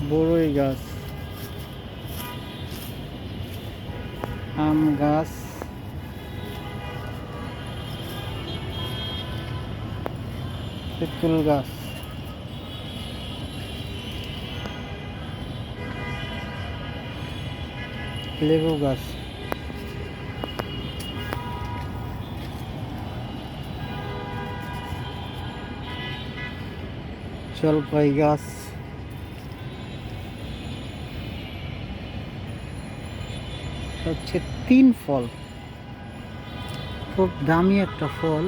বড়ই গাছ, আম গাছ, তেঁতুল গাছ, লেবু গাছ, জলপাই গাছ, হচ্ছে 3 ফল, খুব দামি একটা ফল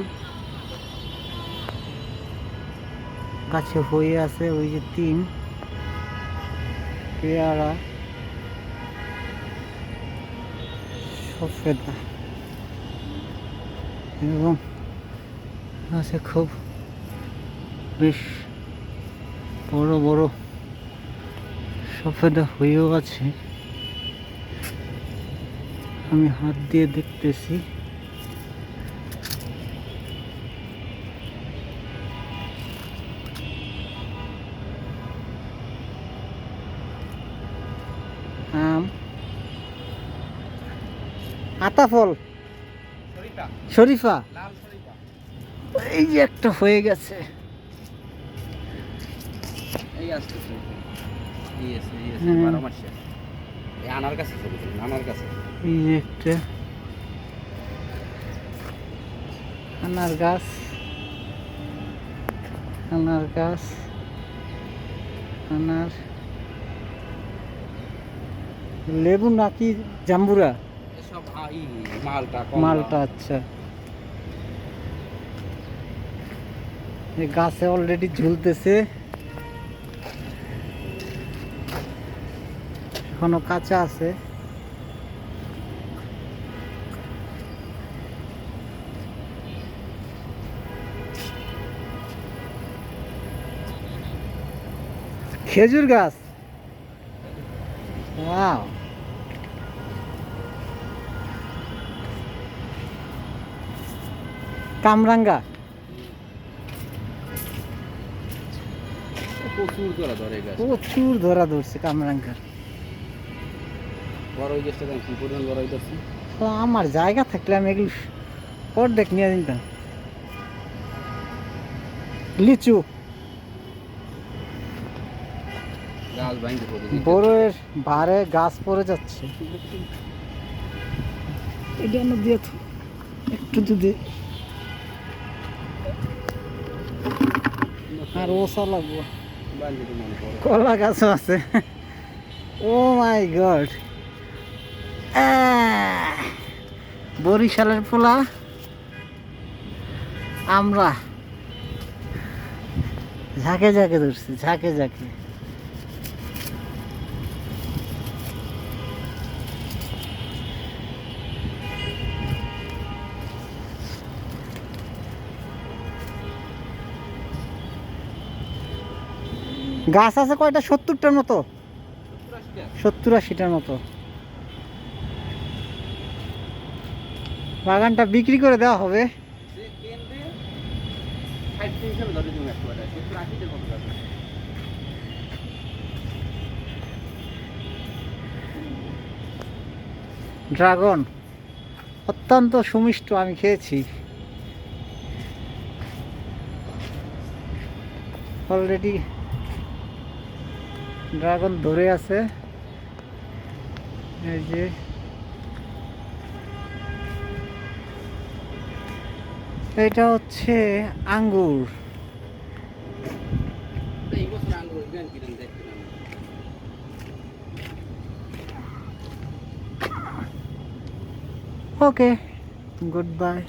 গাছে হয়ে আছে। ওই যে 3 পেয়ারা, সফেদা এবং আছে খুব বেশ বড় বড় সফেদা হয়েও আছে। আমি হাত দিয়ে দেখতেছি। আম, আতা ফল, শরীফা, এই যে একটা হয়ে গেছে। এই যে একটা আনার গাছ, আনার গাছ, আনার, লেবু নাকি জাম্বুরা, মালটা। আচ্ছা, এই গাছে অলরেডি ঝুলতেছে, এখনো কাঁচা আছে। খেজুর গাছ, ওয়াও, কামরাঙ্গা, প্রচুর ধরা ধরছে কামরাঙ্গা। আমার জায়গা থাকলে আমি এগুলো অর্ধেক নিয়ে নিতাম। লিচু, বড়ের ভারে গাছ পড়ে যাচ্ছে। এটা দিয়ে একটু দুধে আর ওসা লাগবো। কলা গাছও আছে। ও মাই গড, বরিশালের পোলা আমরা ঝাঁকে ঝাঁকে ধরছি, ঝাঁকে ঝাঁকে। গাছ আছে কয়টা? 70টার মতো, 70-80টার মতো। বাগানটা বিক্রি করে দেওয়া হবে। ড্রাগন অত্যন্ত সুমিষ্ট, আমি খেয়েছি অলরেডি। ড্রাগন ধরে আছে, এই যে এটা হচ্ছে আঙ্গুর। ওকে, গুড বাই।